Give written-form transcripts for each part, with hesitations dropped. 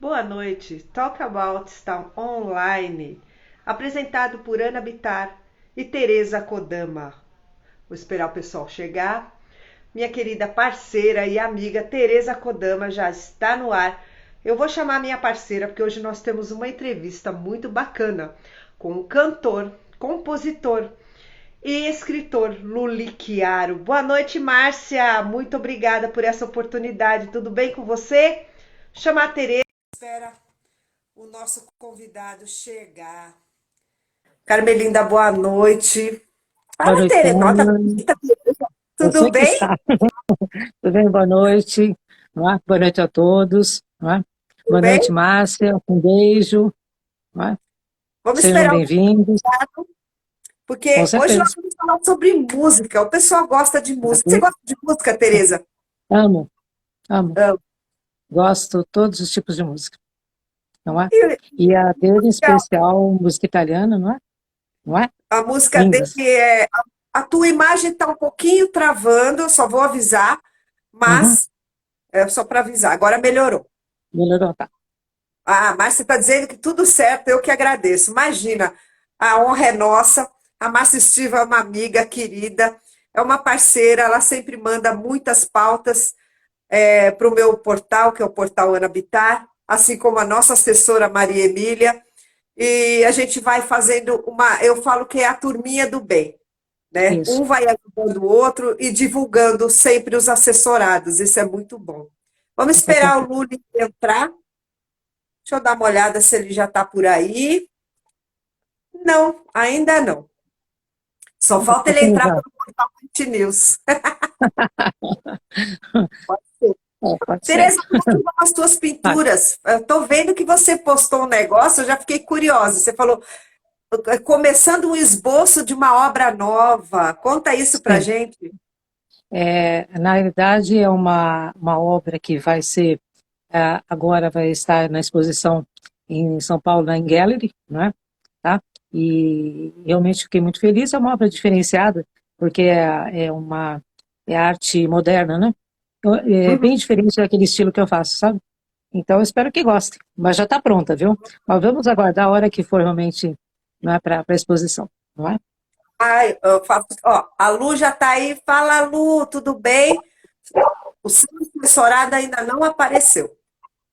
Boa noite. Talk About está online, apresentado por Ana Bittar e Teresa Kodama. Vou esperar o pessoal chegar. Minha querida parceira e amiga Teresa Kodama já está no ar. Eu vou chamar minha parceira porque hoje nós temos uma entrevista muito bacana com o cantor, compositor e escritor Luli Chiaro. Boa noite, Márcia. Muito obrigada por essa oportunidade. Tudo bem com você? Chamar a Teresa. Espera o nosso convidado chegar. Carmelinda, boa noite. Boa Fala, noite, Tereza. Ó, tá Ana. bonita, Tereza. Tudo Você que bem? está. Tudo bem? Boa noite. Não é? Boa noite a todos. Não é? Tudo Boa noite, bem? Márcia. Um beijo. Não é? Vamos Sejam esperar o bem-vindos. convidado, Com porque hoje nós certeza. vamos falar sobre música. O pessoal gosta de música. Você gosta de música, Tereza? Amo, amo. Amo. Gosto de todos os tipos de música. Não é? E E a dele, em música- especial, música italiana, não é? Não é? a música dele Lindas. é. A tua imagem está um pouquinho travando, eu só vou avisar, Uhum. mas é só para avisar. Agora melhorou. Melhorou, tá? Ah, Márcia está dizendo que tudo certo, eu que agradeço. Imagina, a honra é nossa. A Márcia Estiva é uma amiga querida, é uma parceira, ela sempre manda muitas pautas para o meu portal, que é o portal Ana Bittar, assim como a nossa assessora Maria Emília. E a gente vai fazendo uma, eu falo que é a turminha do bem, né? Isso. Um vai ajudando o outro e divulgando sempre os assessorados, isso é muito bom. Vamos Com esperar o certeza. Lula entrar. Deixa eu dar uma olhada se ele já está por aí. Não, ainda não. Só Daqui a falta ele pouquinho entrar já. pelo portal Net News. É, pode ser. Tereza, como que vão as tuas Vai. pinturas? Eu estou vendo que você postou um negócio, eu já fiquei curiosa. Você falou, começando um esboço de uma obra nova. Conta isso pra Sim. gente. Na realidade, é uma obra que vai ser, agora vai estar na exposição em São Paulo, na Gallery, né? Tá? E realmente fiquei muito feliz, é uma obra diferenciada, porque é arte moderna, né? É Uhum. bem diferente daquele estilo que eu faço, sabe? Então, eu espero que gostem, mas já está pronta, viu? Mas vamos aguardar a hora que for realmente, não é, para a exposição, não é? Ai, eu faço, ó, a Lu já está aí. Fala, Lu, tudo bem? O seu assessorado ainda não apareceu.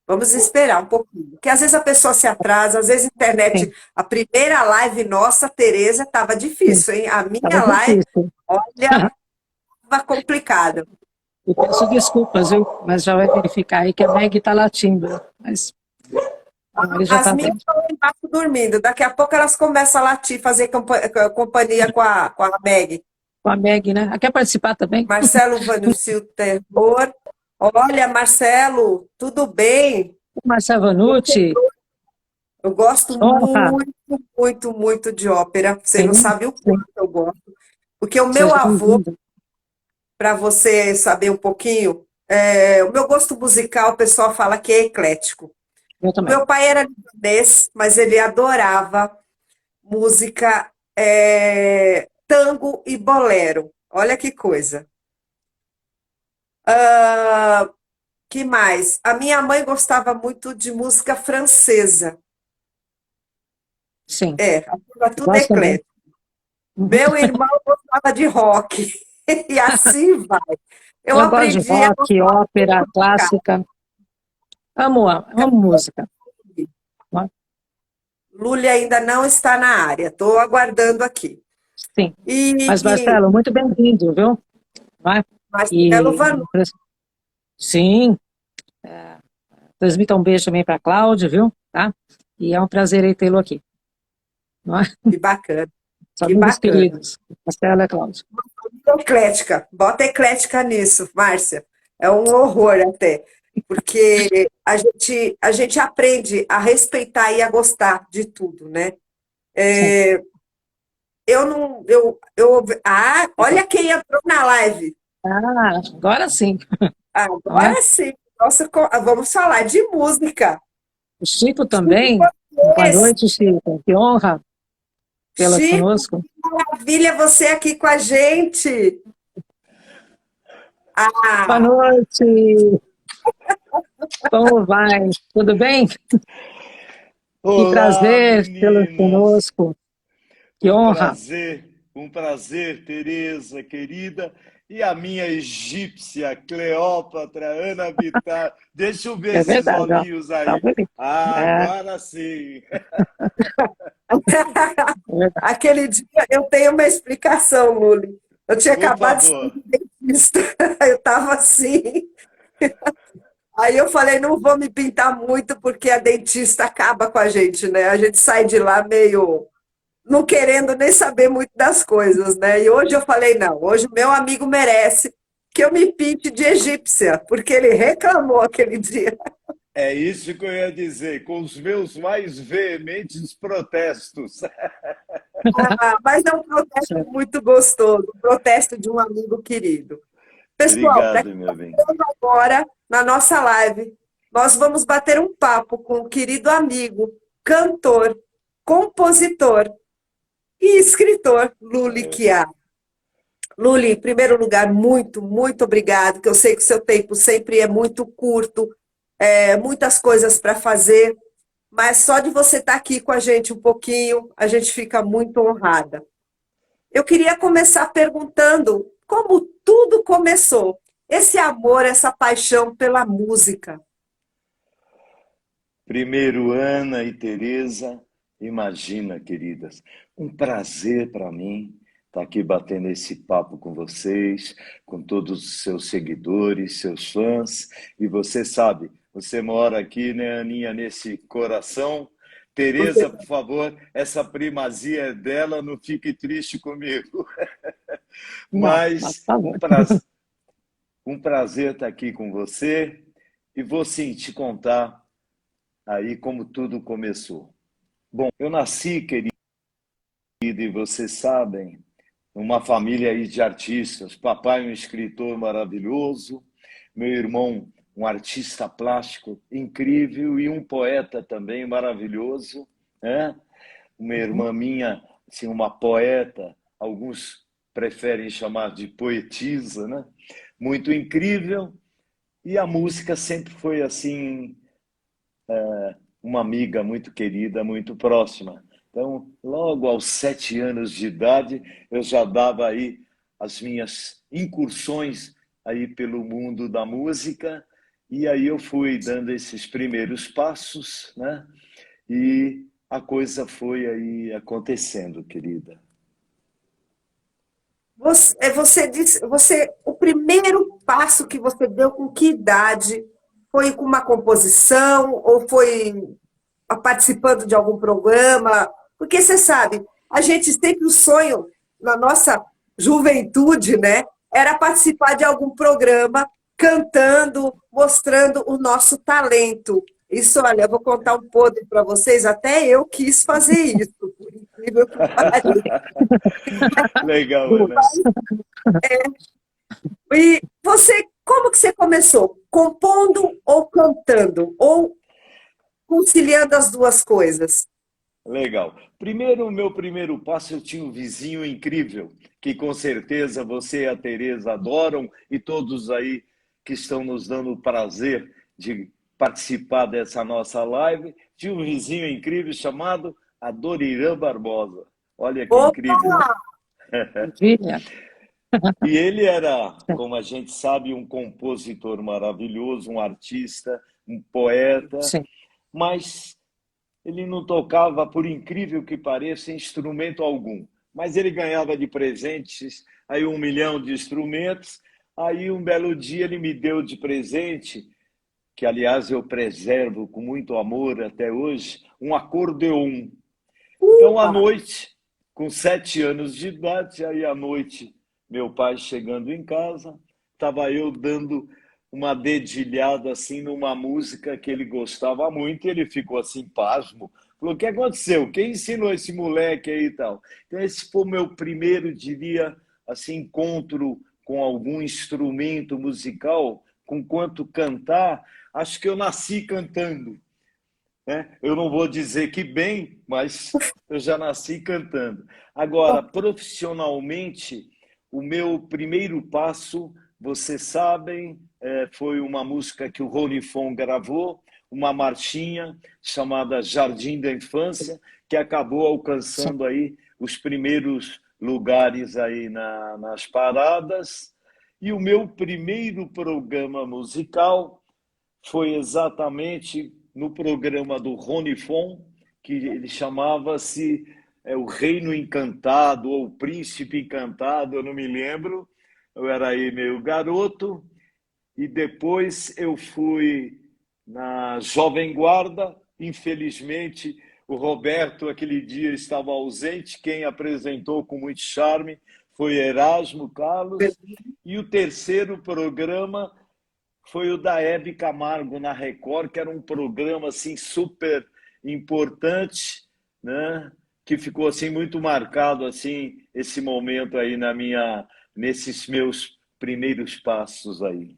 Vamos esperar um pouquinho. Porque às vezes a pessoa se atrasa, às vezes a internet. Sim, A primeira live nossa, Tereza, estava sim, difícil, hein? A estava minha live, difícil. olha, estava complicada. Eu peço desculpas, viu? Mas já vai verificar aí que a Meg está latindo. Mas ele já As está minhas vendo. estão lá embaixo dormindo. Daqui a pouco elas começam a latir, fazer companhia com a Meg. Com a Meg, né? Ah, quer participar também? Marcelo Vanucci, terror. Olha, Marcelo, tudo bem? Marcia Vanucci, Eu gosto honra. muito, muito, muito de ópera. Você não Sim, sabe o sim. quanto eu gosto. Porque o meu Seja avô, bem-vindo. para você saber um pouquinho, o meu gosto musical, o pessoal fala que é eclético. Eu O também. meu pai era libanês, mas ele adorava música, tango e bolero. Olha que coisa. Ah, que mais? A minha mãe gostava muito de música francesa. Sim. Tudo Gosto também. eclético. Uhum. Meu irmão gostava de rock. E assim vai. Eu Eu gosto de aprendi a rock, gostar um ópera, pouco de cada. clássica. Amo música. Né? Lully ainda não está na área. Estou aguardando aqui. Sim. Mas, E Marcelo, muito bem-vindo, viu? Né? Marcelo E, Vanucci. sim, transmita um beijo também para a Cláudia, viu? Tá? E é um prazer aí tê-lo aqui. Não é? Que bacana, São que amigos bacana. queridos, Marcelo e Cláudia. Eclética. Bota eclética nisso, Márcia. É um horror até. Porque a gente aprende a respeitar e a gostar de tudo, né? Sim. Eu não. Olha quem entrou na live. Ah, agora sim, não é? Agora sim. Nossa, vamos falar de música. O Chico Chico também. Boa Buarque, noite, Chico. Que honra tê-la Chico, conosco. que maravilha você aqui com a gente. Boa Ah, noite. Como vai? Tudo bem? Que Olá, prazer tê-lo meninas. conosco. Que honra. Um prazer, Tereza, querida. E a minha egípcia, Cleópatra, Ana Bittar. Deixa eu ver É esses verdade, ó. olhinhos Tá aí. bonito. Ah, É, agora sim. é verdade. Aquele dia eu tenho uma explicação, Luli. Eu tinha Por acabado de sair favor. do dentista, eu estava assim. Aí eu falei, não vou me pintar muito, porque a dentista acaba com a gente, né? A gente sai de lá meio não querendo nem saber muito das coisas, né? E hoje eu falei, não, hoje o meu amigo merece que eu me pinte de egípcia, porque ele reclamou aquele dia. É isso que eu ia dizer, com os meus mais veementes protestos. Ah, mas é um protesto muito gostoso, um protesto de um amigo querido. Pessoal, para Obrigado, quem meu está bem. chegando agora na nossa live, nós vamos bater um papo com o querido amigo, cantor, compositor e escritor Luli É, Chiari. Luli, em primeiro lugar, muito obrigado, que eu sei que o seu tempo sempre é muito curto, muitas coisas para fazer, mas só de você estar aqui com a gente um pouquinho, a gente fica muito honrada. Eu queria começar perguntando como tudo começou, esse amor, essa paixão pela música. primeiro, Ana e Tereza, imagina, queridas, um prazer para mim estar aqui batendo esse papo com vocês, com todos os seus seguidores, seus fãs. E você sabe, você mora aqui, né, Aninha, nesse coração. Tereza, por favor, essa primazia é dela, não fique triste comigo. Não, por Mas favor. um prazer estar aqui com você e vou sim te contar aí como tudo começou. Bom, eu nasci, querido, e vocês sabem, numa família aí de artistas. Papai, um escritor maravilhoso, meu irmão, um artista plástico incrível e um poeta também maravilhoso, né? Uma irmã minha, assim, uma poeta, alguns preferem chamar de poetisa, né? Muito incrível. E a música sempre foi assim uma amiga muito querida, muito próxima. Então, logo aos 7 anos de idade, eu já dava aí as minhas incursões aí pelo mundo da música, e aí eu fui dando esses primeiros passos, né? E a coisa foi aí acontecendo, querida. Você disse, o primeiro passo que você deu com que idade? Foi com uma composição ou foi participando de algum programa? Porque você sabe, a gente sempre o sonho na nossa juventude, né, era participar de algum programa cantando, mostrando o nosso talento. Isso, olha, eu vou contar um podre para vocês, até eu quis fazer isso, por incrível que pareça. Legal, Ana. E você, como que você começou? Compondo ou cantando? Ou conciliando as duas coisas? Legal. Primeiro, o meu primeiro passo, eu tinha um vizinho incrível, que com certeza você e a Tereza adoram, e todos aí que estão nos dando o prazer de participar dessa nossa live. Tinha um vizinho incrível chamado Adorirã Barbosa. Olha que Opa! incrível. Maravilha. E ele era, como a gente sabe, um compositor maravilhoso, um artista, um poeta, Sim. mas ele não tocava, por incrível que pareça, instrumento algum. Mas ele ganhava de presentes aí 1 milhão de instrumentos. Aí um belo dia ele me deu de presente, que aliás eu preservo com muito amor até hoje, um acordeon. Então à noite, com 7 anos de idade, aí à noite, meu pai chegando em casa, estava eu dando uma dedilhada assim numa música que ele gostava muito, e ele ficou assim pasmo. Falou: "O que aconteceu? Quem ensinou esse moleque aí e tal?" Então esse foi o meu primeiro, diria assim, encontro com algum instrumento musical, com quanto cantar. Acho que eu nasci cantando, né? Eu não vou dizer que bem, mas eu já nasci cantando. Agora, profissionalmente, o meu primeiro passo vocês sabem, foi uma música que o Rony Fon gravou, uma marchinha chamada Jardim da Infância, que acabou alcançando aí os primeiros lugares aí nas paradas. E o meu primeiro programa musical foi exatamente no programa do Rony Fon, que ele chamava-se O Reino Encantado ou O Príncipe Encantado, eu não me lembro. Eu era aí meio garoto. E depois eu fui na Jovem Guarda. Infelizmente, o Roberto, aquele dia, estava ausente. Quem apresentou com muito charme foi Erasmo Carlos. E o terceiro programa foi o da Hebe Camargo na Record, que era um programa assim super importante, né? Que ficou assim muito marcado assim esse momento aí nesses meus primeiros passos aí.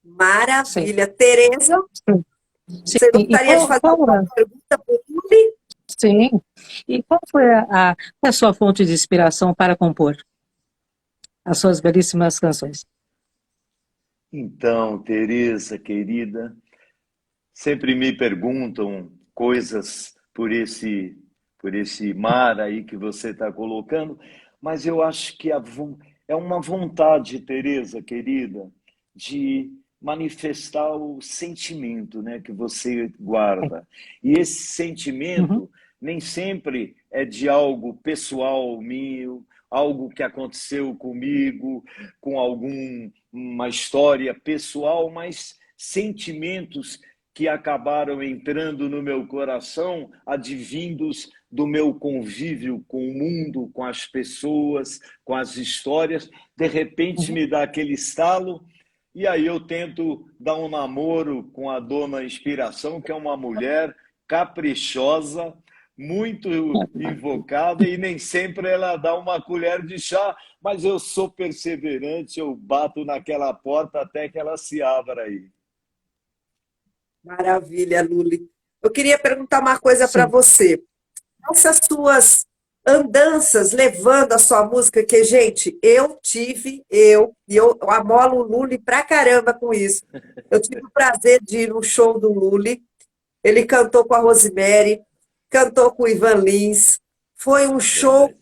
Maravilha. Sim. Tereza, sim. você gostaria de fazer uma pergunta para o Lully? Sim. E qual foi a sua fonte de inspiração para compor as suas belíssimas canções? Então, Tereza, querida, sempre me perguntam coisas por esse mar aí que você está colocando, mas eu acho que é uma vontade, Tereza, querida, de manifestar o sentimento, né, que você guarda. E esse sentimento nem sempre é de algo pessoal meu, algo que aconteceu comigo, com alguma história pessoal, mas sentimentos que acabaram entrando no meu coração, advindos do meu convívio com o mundo, com as pessoas, com as histórias. De repente me dá aquele estalo e aí eu tento dar um namoro com a dona Inspiração, que é uma mulher caprichosa, muito invocada, e nem sempre ela dá uma colher de chá, mas eu sou perseverante, eu bato naquela porta até que ela se abra aí. Maravilha, Lully. Eu queria perguntar uma coisa para você. Essas suas andanças levando a sua música, que, gente, eu amolo o Lully pra caramba com isso. Eu tive o prazer de ir no show do Lully. Ele cantou com a Rosemary, cantou com o Ivan Lins. Foi um show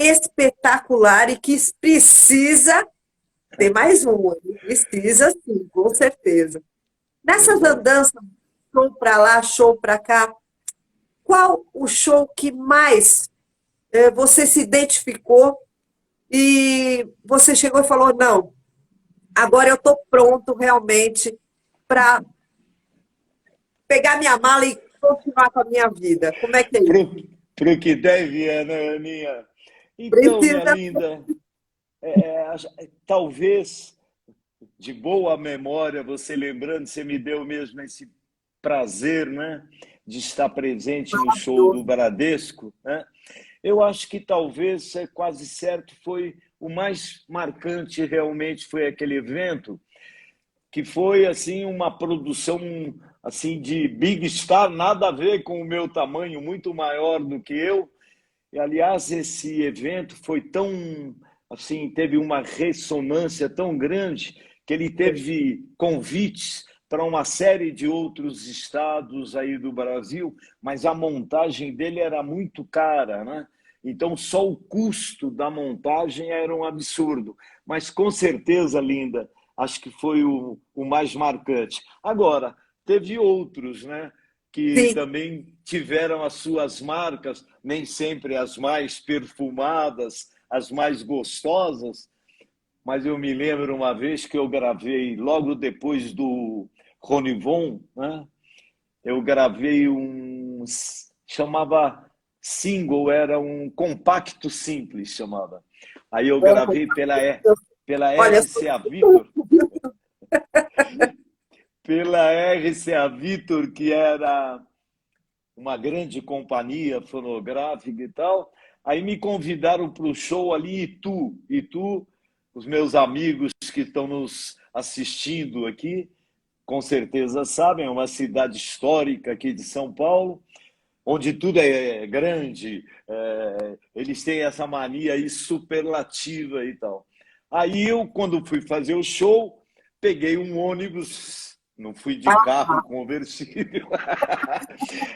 espetacular e que precisa ter mais um. Precisa, sim, com certeza. Nessas andanças, show para lá, show para cá, qual o show que mais você se identificou e você chegou e falou, não, agora eu estou pronto realmente para pegar minha mala e continuar com a minha vida? Como é que é isso? Para o que deve, Ana Aninha. Então, minha linda, talvez de boa memória, você lembrando, você me deu mesmo esse prazer, né, de estar presente no show do Bradesco, né? Eu acho que talvez, é quase certo, foi o mais marcante realmente foi aquele evento, que foi assim uma produção assim de Big Star, nada a ver com o meu tamanho, muito maior do que eu. E aliás, esse evento foi tão assim, teve uma ressonância tão grande que ele teve convites para uma série de outros estados aí do Brasil, mas a montagem dele era muito cara, né? Então, só o custo da montagem era um absurdo. Mas, com certeza, linda, acho que foi o mais marcante. Agora, teve outros, né? Que Sim. também tiveram as suas marcas, nem sempre as mais perfumadas, as mais gostosas, mas eu me lembro uma vez que eu gravei, logo depois do Ronivon, né? Eu gravei chamava single, era um compacto simples, chamava. Aí eu gravei pela RCA Victor, pela RCA Victor, que era uma grande companhia fonográfica e tal. Aí me convidaram para o show ali em Itu, os meus amigos que estão nos assistindo aqui, com certeza sabem, é uma cidade histórica aqui de São Paulo, onde tudo é grande, eles têm essa mania aí superlativa e tal. Aí eu, quando fui fazer o show, peguei um ônibus, não fui de carro conversível.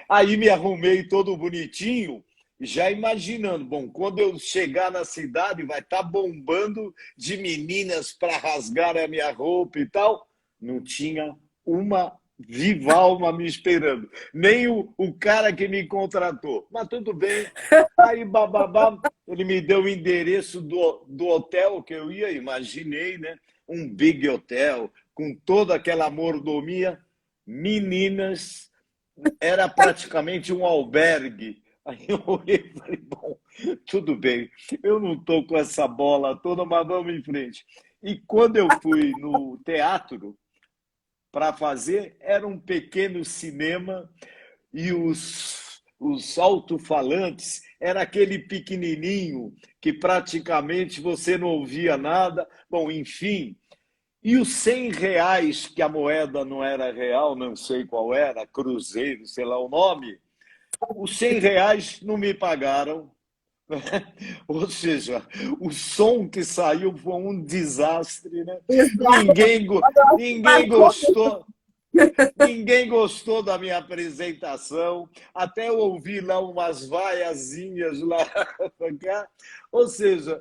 Aí me arrumei todo bonitinho, já imaginando, bom, quando eu chegar na cidade vai estar bombando de meninas para rasgar a minha roupa e tal. Não tinha uma viva alma me esperando, nem o cara que me contratou. Mas tudo bem. Aí, bababá, ele me deu o endereço do hotel que eu ia, imaginei, né? Um big hotel, com toda aquela mordomia. Meninas, era praticamente um albergue. Aí eu olhei e falei, bom, tudo bem, eu não estou com essa bola toda, mas vamos em frente. E quando eu fui no teatro para fazer, era um pequeno cinema e os alto-falantes era aquele pequenininho que praticamente você não ouvia nada. Bom, enfim, e os R$ 100, que a moeda não era real, não sei qual era, cruzeiro, sei lá o nome, os R$ 100 não me pagaram. Ou seja, o som que saiu foi um desastre, né? Ninguém, ninguém gostou. Ninguém gostou da minha apresentação, até eu ouvi lá umas vaiazinhas lá. Ou seja,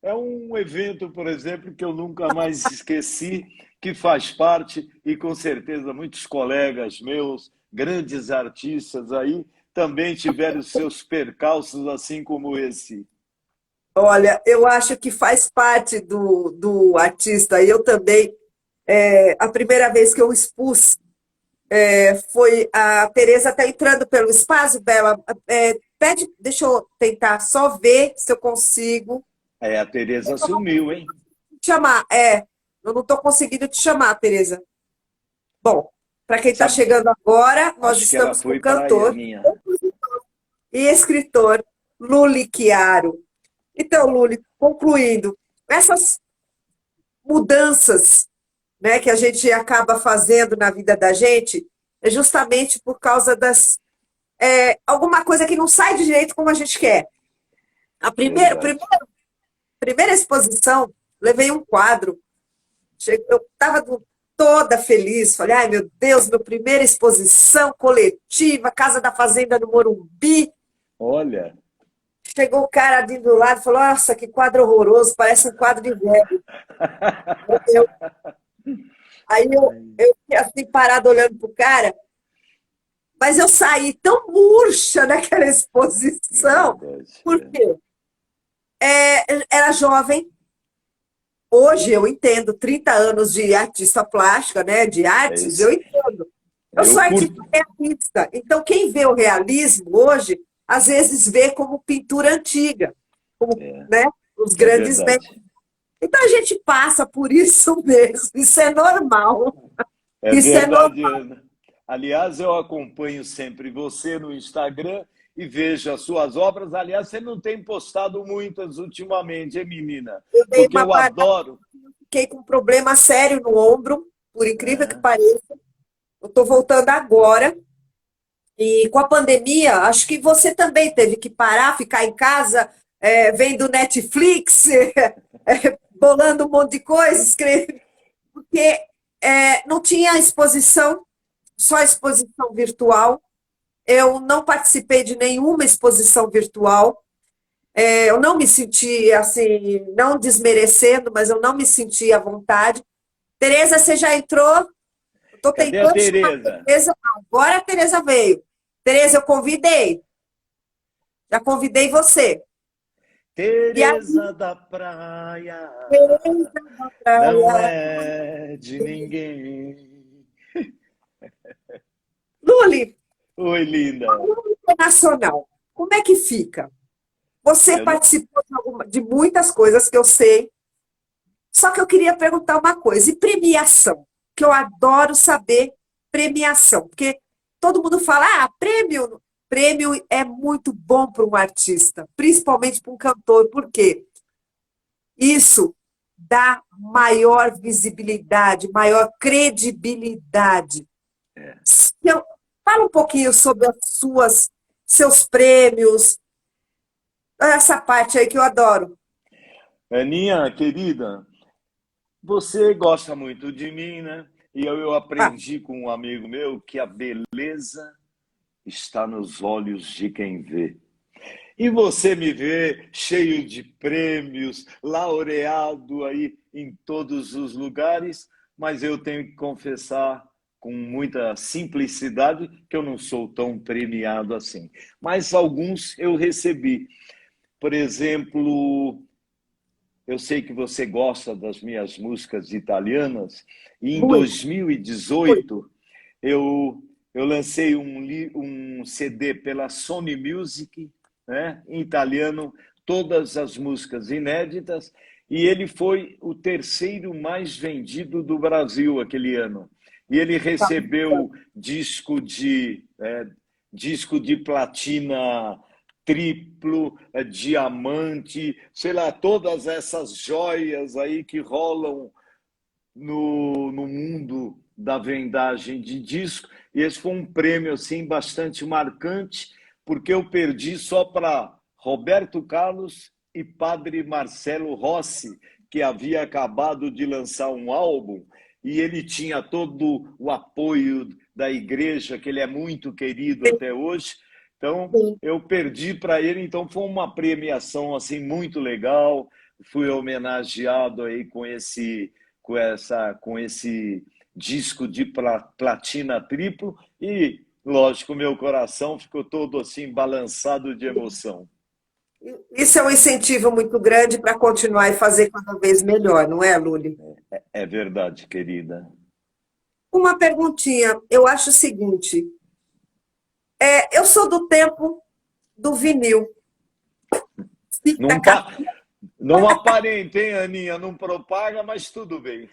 é um evento, por exemplo, que eu nunca mais esqueci, que faz parte, e com certeza muitos colegas meus, grandes artistas aí, também tiveram seus percalços, assim como esse. Olha, eu acho que faz parte do artista. Eu também, a primeira vez que eu expus foi a Tereza está entrando pelo espaço, Bela. Pede, deixa eu tentar só ver se eu consigo É, a Tereza sumiu, hein? te chamar. Eu não estou conseguindo te chamar, Tereza. Bom, para quem está Sabe, chegando agora, nós acho que ela estamos com o foi para a cantor Aninha. e escritor Luli Chiaro. Então, Luli, concluindo, essas mudanças, né, que a gente acaba fazendo na vida da gente é justamente por causa das alguma coisa que não sai de jeito como a gente quer. A Verdade. primeira exposição, levei um quadro, eu estava toda feliz, falei, ai meu Deus, minha primeira exposição coletiva, Casa da Fazenda no Morumbi. Olha, Chegou o cara ali do lado e falou, nossa, que quadro horroroso, parece um quadro de velho. Eu, Aí eu fiquei assim, parada olhando pro cara, mas eu saí tão murcha daquela exposição, verdade. porque era jovem. Hoje eu entendo, 30 anos de artista plástica, né, de É artes, eu isso. entendo. Eu sou Eu artista curto. realista, então quem vê o realismo hoje, às vezes vê como pintura antiga, como, É, né, os é grandes mestres. verdade. Então a gente passa por isso mesmo, isso é normal. É Isso é normal. verdade, Ana. Aliás, eu acompanho sempre você no Instagram e vejo as suas obras. Aliás, você não tem postado muitas ultimamente, hein, menina? Eu dei Porque uma eu parada, adoro. fiquei com um problema sério no ombro, por incrível que É, pareça. Eu estou voltando agora. E com a pandemia, acho que você também teve que parar, ficar em casa, vendo Netflix, bolando um monte de coisa, porque não tinha exposição, só exposição virtual. Eu não participei de nenhuma exposição virtual. Eu não me senti assim, não desmerecendo, mas eu não me senti à vontade. Tereza, você já entrou? Estou cadê a tentando chamar a Tereza? Tereza. Agora a Tereza veio. Tereza, eu convidei. Já convidei você. E a Tereza da praia Tereza da não praia. é de ninguém. Luli, Oi, linda. internacional, como é que fica? Você Eu não... participou de muitas coisas que eu sei, só que eu queria perguntar uma coisa, e premiação? Que eu adoro saber premiação, porque todo mundo fala, prêmio. Prêmio é muito bom para um artista, principalmente para um cantor, por quê? Isso dá maior visibilidade, maior credibilidade. Fala um pouquinho sobre seus prêmios, essa parte aí que eu adoro. Aninha, querida, você gosta muito de mim, né? E eu Ah, aprendi com um amigo meu que a beleza está nos olhos de quem vê. E você me vê cheio de prêmios, laureado aí em todos os lugares, mas eu tenho que confessar com muita simplicidade que eu não sou tão premiado assim. Mas alguns eu recebi. Por exemplo, eu sei que você gosta das minhas músicas italianas, e em muito, muito. 2018 eu lancei um CD pela Sony Music, né, em italiano, todas as músicas inéditas, e ele foi o terceiro mais vendido do Brasil aquele ano. E ele recebeu disco de platina triplo, diamante, sei lá, todas essas joias aí que rolam no mundo da vendagem de disco. E esse foi um prêmio assim bastante marcante, porque eu perdi só para Roberto Carlos e Padre Marcelo Rossi, que havia acabado de lançar um álbum e ele tinha todo o apoio da igreja, que ele é muito querido até hoje. Então, Sim. eu perdi para ele, então foi uma premiação assim muito legal. Fui homenageado aí com esse disco de platina triplo e, lógico, meu coração ficou todo assim balançado de emoção. Isso é um incentivo muito grande para continuar e fazer cada vez melhor, não é, Luli? É verdade, querida. Uma perguntinha, eu acho o seguinte, eu sou do tempo do vinil. Fita Não, cassete. não aparenta, hein, Aninha? Não propaga, mas tudo bem.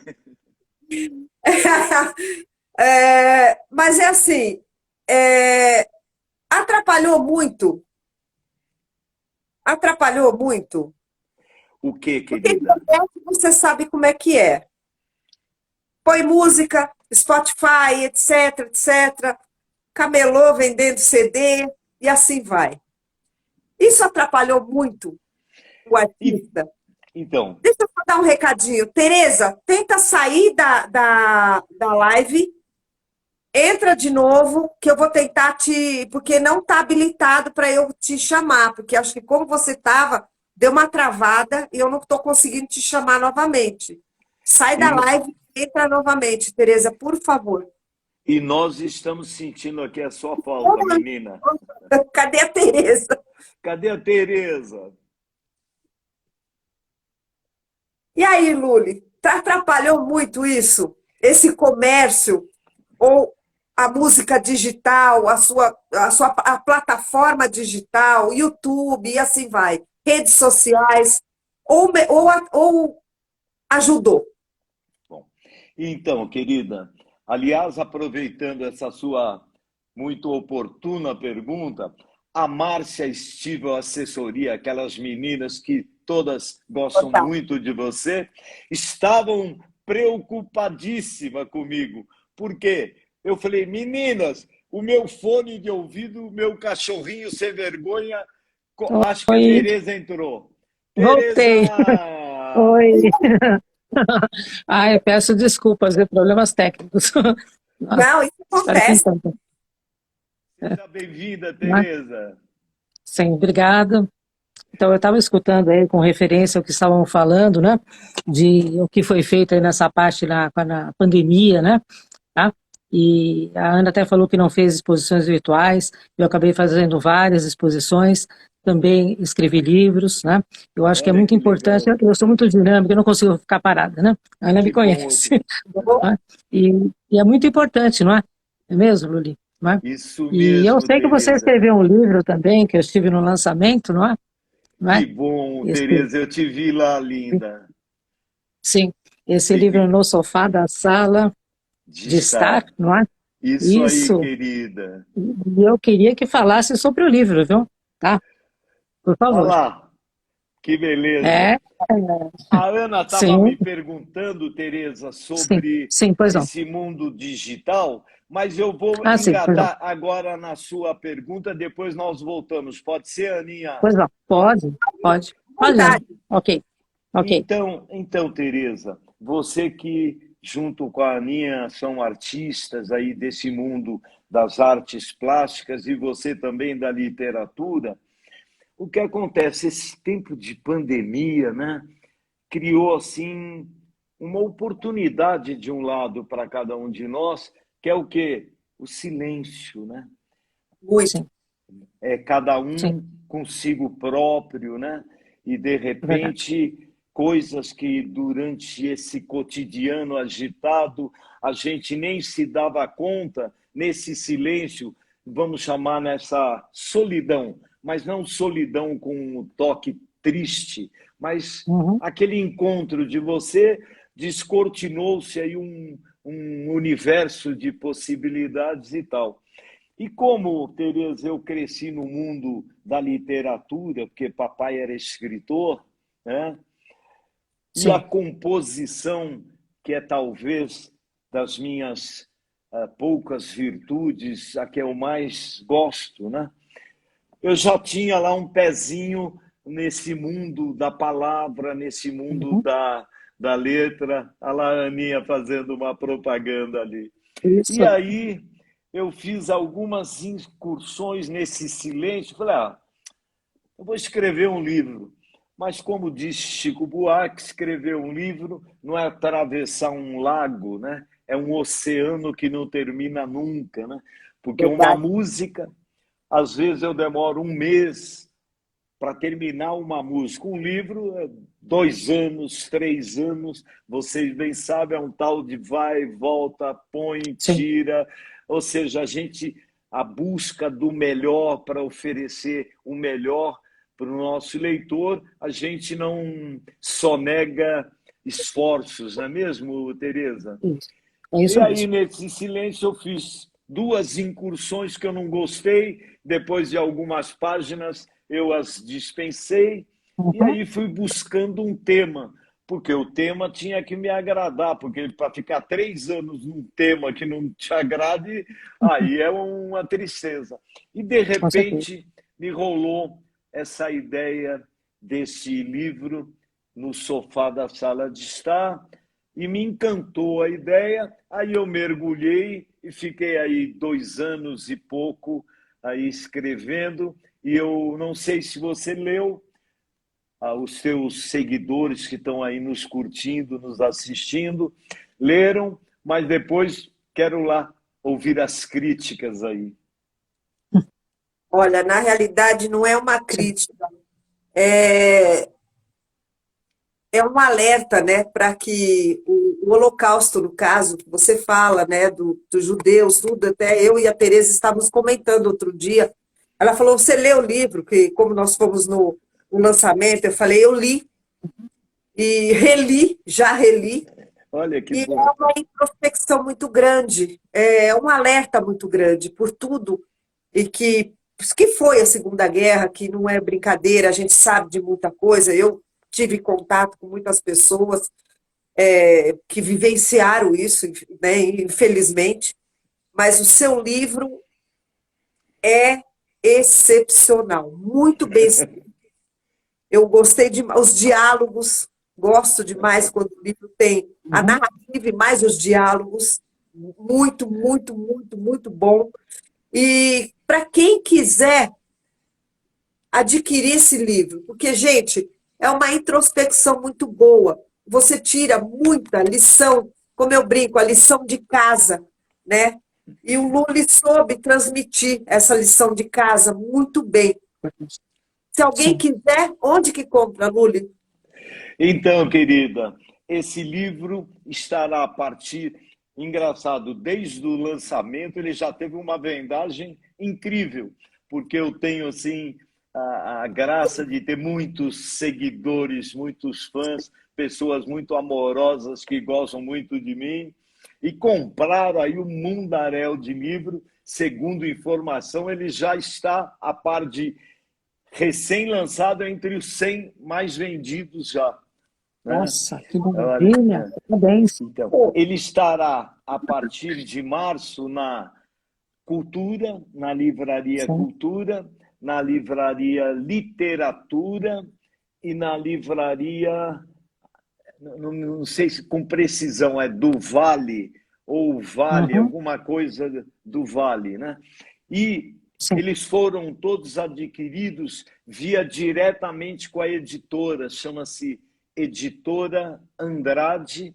Mas é assim, é, atrapalhou muito, atrapalhou muito, O que, porque querida? internet você sabe como é que é. Põe música, Spotify, etc, etc, camelô vendendo CD e assim vai. Isso atrapalhou muito o E, artista. então, Deixa eu só dar um recadinho. Tereza, tenta sair da live, entra de novo, que eu vou tentar te. Porque não está habilitado para eu te chamar, porque acho que como você estava, deu uma travada e eu não estou conseguindo te chamar novamente. Sai e, da live e entra novamente, Tereza, por favor. e nós estamos sentindo aqui a sua falta, menina. Cadê a Tereza? Cadê a Tereza? E aí, Luli, atrapalhou muito isso? Esse comércio ou a música digital, a plataforma digital, YouTube e assim vai, redes sociais, ou ajudou? Bom, então, querida, aliás, aproveitando essa sua muito oportuna pergunta, a Márcia Estival Assessoria, aquelas meninas que todas gostam Total. muito de você, estavam preocupadíssimas comigo. Por quê? Eu falei, meninas, o meu fone de ouvido, o meu cachorrinho sem vergonha, acho que a Oi, Tereza entrou. Tereza! voltei. Oi. Ai, peço desculpas de problemas técnicos. Nossa, Não, isso espero que acontece. então. Seja bem-vinda, Né? Tereza. Sim, obrigada. Então, eu estava escutando aí com referência ao que estavam falando, né, de o que foi feito aí nessa parte na pandemia, né, tá? E a Ana até falou que não fez exposições virtuais, eu acabei fazendo várias exposições, também escrevi livros, né? Eu acho que é Olha muito que importante, legal. eu sou muito dinâmica, eu não consigo ficar parada, né? A Ana me Que bom. conhece, né? E é muito importante, não é? É mesmo, Luli? Não é? Isso E eu mesmo, sei que você Tereza. escreveu um livro também, que eu estive no lançamento, não é? Não Que é? bom, Esse, Tereza. Eu te vi lá, linda. sim, esse livro Fique No Sofá da Sala de de Estar, estar. não é? Isso aí, Isso. querida. E eu queria que falasse sobre o livro, viu? Tá? Por Olha favor. lá, que beleza. É, A Ana estava sim, me perguntando, Tereza, sim, sobre sim, pois não. esse mundo digital, mas eu vou Ah, sim, pois não. engatar agora na sua pergunta, depois nós voltamos. Pode ser, Aninha? Pois não. Pode, pode. Pode, Ana. Vontade. Ok. Ok. Então, Tereza, você que junto com a Aninha são artistas aí desse mundo das artes plásticas e você também da literatura, o que acontece? Esse tempo de pandemia, né, criou assim uma oportunidade de um lado para cada um de nós, que é o quê? O silêncio, né? Muito. Sim, É cada sim, um consigo próprio, né? E de é verdade. repente coisas que durante esse cotidiano agitado a gente nem se dava conta, nesse silêncio, vamos chamar nessa solidão, mas não solidão com um toque triste, mas Uhum. aquele encontro de você descortinou-se aí um universo de possibilidades e tal. E como, Tereza, eu cresci no mundo da literatura, porque papai era escritor, né? E a Sim. composição, que é talvez das minhas poucas virtudes, a que eu mais gosto, né? Eu já tinha lá um pezinho nesse mundo da palavra, nesse mundo Uhum. da letra, a Aninha fazendo uma propaganda ali. E Isso. aí eu fiz algumas incursões nesse silêncio. Falei, eu vou escrever um livro. Mas como disse Chico Buarque, escrever um livro não é atravessar um lago, né? É um oceano que não termina nunca, né? Porque uma Verdade. música, às vezes eu demoro um mês para terminar uma música. Um livro é 2 anos, 3 anos. Vocês bem sabem, é um tal de vai, volta, põe, Sim. tira. Ou seja, a busca do melhor para oferecer o melhor para o nosso leitor, a gente não sonega esforços, não é mesmo, Tereza? Isso. É E isso aí, mesmo. nesse silêncio, eu fiz 2 incursões que eu não gostei. Depois de algumas páginas, eu as dispensei. E Uhum. aí fui buscando um tema, porque o tema tinha que me agradar, porque para ficar 3 anos num tema que não te agrade, aí é uma tristeza. E de Com certeza. repente me rolou essa ideia desse livro no sofá da sala de estar e me encantou a ideia. Aí eu mergulhei e fiquei aí 2 anos e pouco aí escrevendo. E eu não sei se você leu, os seus seguidores que estão aí nos curtindo, nos assistindo, leram, mas depois quero lá ouvir as críticas aí. Olha, na realidade, não é uma Sim. crítica, é, é um alerta, né, para que o Holocausto, no caso, que você fala, né, dos judeus, tudo, até eu e a Tereza estávamos comentando outro dia. Ela falou: Você leu o livro? Que, como nós fomos no lançamento, eu falei: Eu li e reli, já reli. Olha que E é bom. uma introspecção muito grande, é um alerta muito grande por tudo e que foi a Segunda Guerra, que não é brincadeira, a gente sabe de muita coisa. Eu tive contato com muitas pessoas que vivenciaram isso, né, infelizmente, mas o seu livro é excepcional, muito bem escrito. Eu gostei de os diálogos, gosto demais quando o livro tem a Uhum. narrativa e mais os diálogos, muito, muito, muito, muito bom. E para quem quiser adquirir esse livro, porque, gente, é uma introspecção muito boa. Você tira muita lição, como eu brinco, a lição de casa, né? E o Lully soube transmitir essa lição de casa muito bem. Se alguém Sim. quiser, onde que compra, Lully? Então, querida, esse livro estará a partir. Engraçado, desde o lançamento ele já teve uma vendagem incrível, porque eu tenho assim a graça de ter muitos seguidores, muitos fãs, pessoas muito amorosas que gostam muito de mim e compraram aí um mundaréu de livro. Segundo informação, ele já está a par de recém-lançado entre os 100 mais vendidos já, né? Nossa, que Olha, maravilha. Parabéns. então, ele estará a partir de março na Cultura, na Livraria Sim. Cultura, na Livraria Literatura e na Livraria não sei se com precisão é do Vale ou Vale, Uhum, alguma coisa do Vale, né? E sim. eles foram todos adquiridos via diretamente com a editora, chama-se Editora Andrade,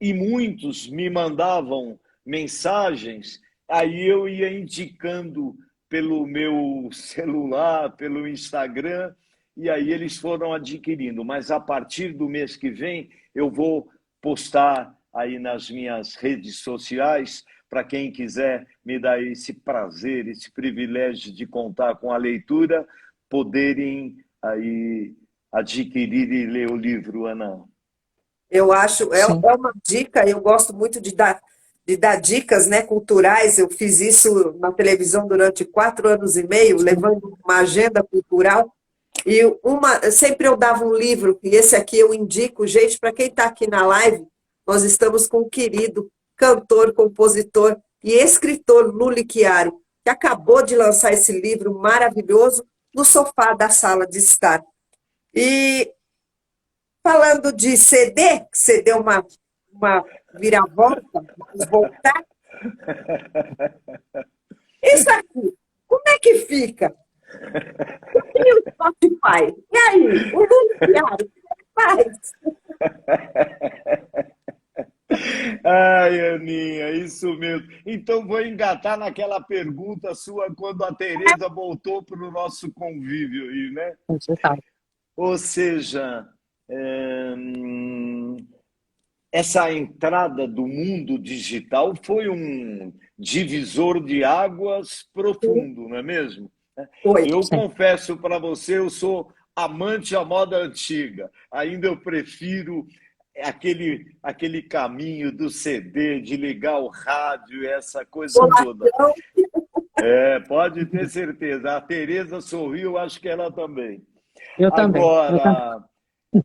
e muitos me mandavam mensagens, aí eu ia indicando pelo meu celular, pelo Instagram, e aí eles foram adquirindo. Mas a partir do mês que vem, eu vou postar aí nas minhas redes sociais para quem quiser me dar esse prazer, esse privilégio de contar com a leitura, poderem aí adquirir e ler o livro, Ana. Eu acho, Sim. é uma dica, eu gosto muito de dar dicas, né, culturais. Eu fiz isso na televisão durante 4 anos e meio, Sim. levando uma agenda cultural. E sempre eu dava um livro, e esse aqui eu indico, gente, para quem está aqui na live, nós estamos com o querido cantor, compositor e escritor Luli Chiari, que acabou de lançar esse livro maravilhoso no sofá da sala de estar. E falando de CD, que você deu uma viravolta, vamos voltar, isso aqui, como é que fica? E o Spotify? E aí, o Luli Chiari, como é que faz? Ai, Aninha, isso mesmo. Então vou engatar naquela pergunta sua quando a Tereza voltou para o nosso convívio aí, né? Digital. Ou seja, essa entrada do mundo digital foi um divisor de águas profundo, não é mesmo? Foi. Eu Sim. confesso para você, eu sou amante à moda antiga. Ainda eu prefiro aquele caminho do CD, de ligar o rádio, essa coisa toda. Bolachão, Pode ter certeza. A Tereza sorriu, acho que ela também. Eu também. Eu também. Agora,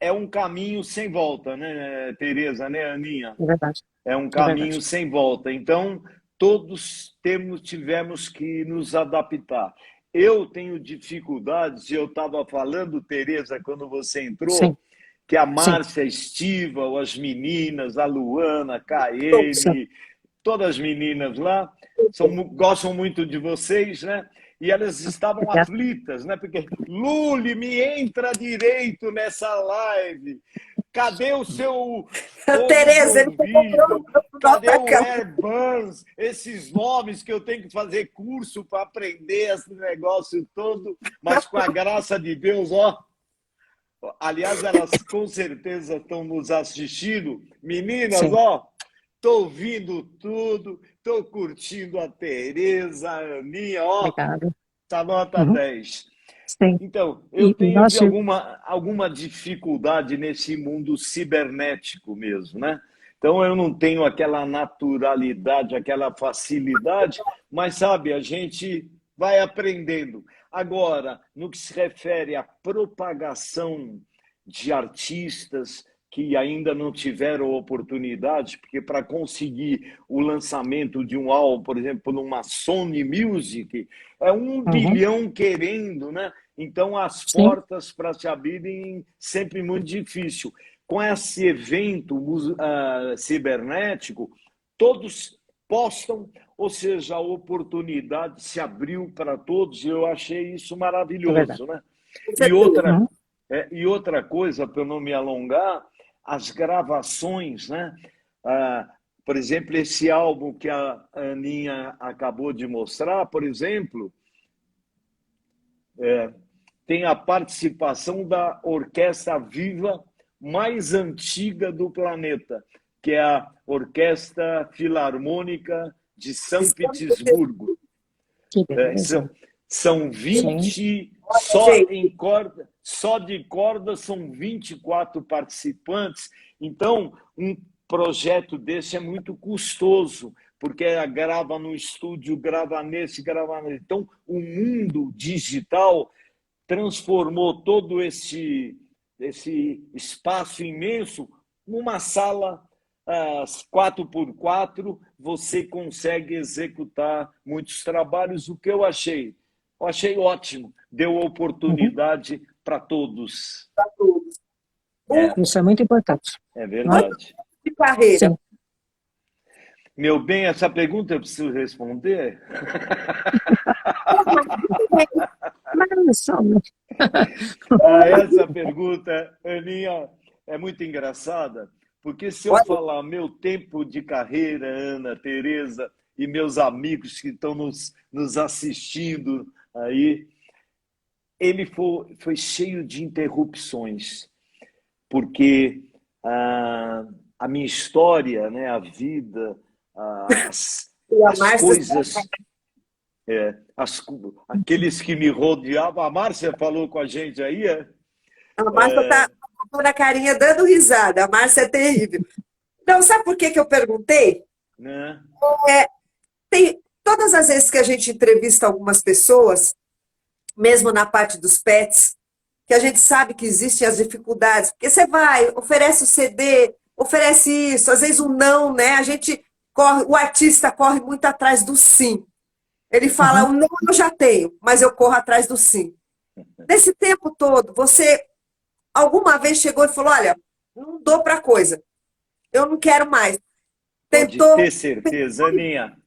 é um caminho sem volta, né, Tereza, né, Aninha? É verdade. É um É verdade. caminho sem volta. Então, todos tivemos que nos adaptar. Eu tenho dificuldades, eu estava falando, Tereza, quando você Sim. entrou, que a Sim. Márcia Estíval, as meninas, a Luana, a Sim. Caene, todas as meninas lá, gostam muito de vocês, né? E elas estavam Obrigada. aflitas, né? Porque, Luli, me entra direito nessa live. Cadê o seu fone de Tereza, ele pegou ouvido? pro Cadê nossa o cama. Airbuds? Esses nomes que eu tenho que fazer curso para aprender esse negócio todo, mas com a graça de Deus, ó. Aliás, elas com certeza estão nos assistindo. Meninas, Sim. ó, estou ouvindo tudo, estou curtindo a Tereza, a Aninha, ó, Obrigada. tá nota Uhum. 10. Sim. Então, eu E tenho nós alguma dificuldade nesse mundo cibernético mesmo, né? Então, eu não tenho aquela naturalidade, aquela facilidade, mas, sabe, a gente vai aprendendo. Agora, no que se refere à propagação de artistas que ainda não tiveram oportunidade, porque para conseguir o lançamento de um álbum, por exemplo, numa Sony Music, é 1 bilhão querendo, né? Então, as sim, portas para se abrirem sempre muito difícil. Com esse evento cibernético, todos postam, ou seja, a oportunidade se abriu para todos e eu achei isso é verdade. maravilhoso, né? Com E certeza. outra, Uhum. e outra coisa, para eu não me alongar, as gravações, né? Por exemplo, esse álbum que a Aninha acabou de mostrar, por exemplo, tem a participação da orquestra viva mais antiga do planeta, que é a Orquestra Filarmônica de São Petersburgo. Que É, beleza. são Sim. 20, Olha, gente, só de corda são 24 participantes. Então, um projeto desse é muito custoso, porque grava no estúdio, grava nesse, grava nesse. Então, o mundo digital transformou todo esse espaço imenso numa sala 4x4, você consegue executar muitos trabalhos, o que eu achei. Eu achei ótimo, deu Uhum. oportunidade para todos. para todos. É, Isso é muito importante, é não é? verdade. De carreira. Sim. Meu bem, essa pergunta eu preciso responder? Mas, só- Essa pergunta, Aninha, é muito engraçada, porque se eu Olha, falar meu tempo de carreira, Ana, Tereza e meus amigos que estão nos assistindo aí, ele foi cheio de interrupções, porque a minha história, né, a vida, e a as Márcia, coisas, aqueles que me rodeavam. A Márcia falou com a gente aí, a Márcia está na carinha dando risada. A Márcia é terrível. Não, sabe por que que eu perguntei? né? Tem, todas as vezes que a gente entrevista algumas pessoas, mesmo na parte dos pets, que a gente sabe que existem as dificuldades, porque você vai, oferece o CD, oferece isso, às vezes o não, né? A gente corre, o artista corre muito atrás do sim. Ele fala, Uhum. o não eu já tenho, mas eu corro atrás do sim. Nesse tempo todo, você alguma vez chegou e falou, olha, não dou para coisa, eu não quero mais. Pode Tentou, ter certeza, Aninha.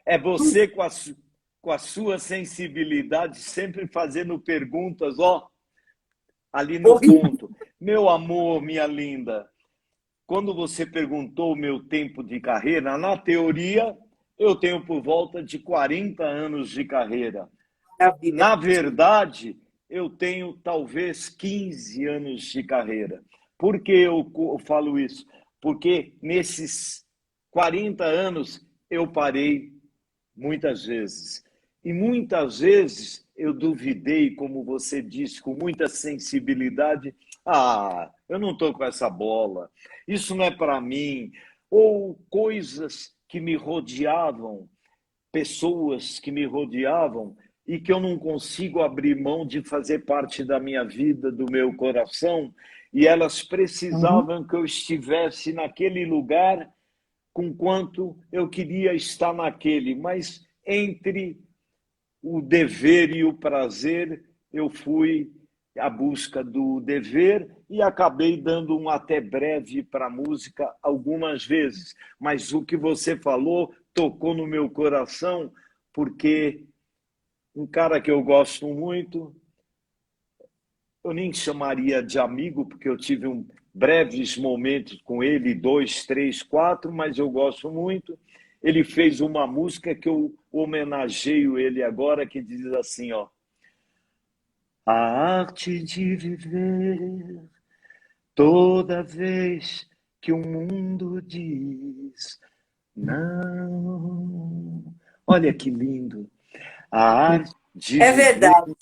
É você com a sua sensibilidade sempre fazendo perguntas, ó, ali no horrível. ponto. Meu amor, minha linda, quando você perguntou o meu tempo de carreira, na teoria, eu tenho por volta de 40 anos de carreira. Maravilha. Na verdade, eu tenho talvez 15 anos de carreira. Por que eu falo isso? Porque nesses 40 anos eu parei muitas vezes. E muitas vezes eu duvidei, como você disse, com muita sensibilidade. Ah, eu não estou com essa bola, isso não é para mim. Ou coisas que me rodeavam, pessoas que me rodeavam e que eu não consigo abrir mão de fazer parte da minha vida, do meu coração, e elas Uhum. precisavam que eu estivesse naquele lugar com quanto eu queria estar naquele, mas entre o dever e o prazer, eu fui à busca do dever e acabei dando um até breve para a música algumas vezes. Mas o que você falou tocou no meu coração, porque um cara que eu gosto muito, eu nem chamaria de amigo, porque eu tive breves momentos com ele, dois, três, quatro, mas eu gosto muito. Ele fez uma música que eu homenageio ele agora, que diz assim, ó: a arte de viver toda vez que o mundo diz não. Olha que lindo. A arte de É viver verdade,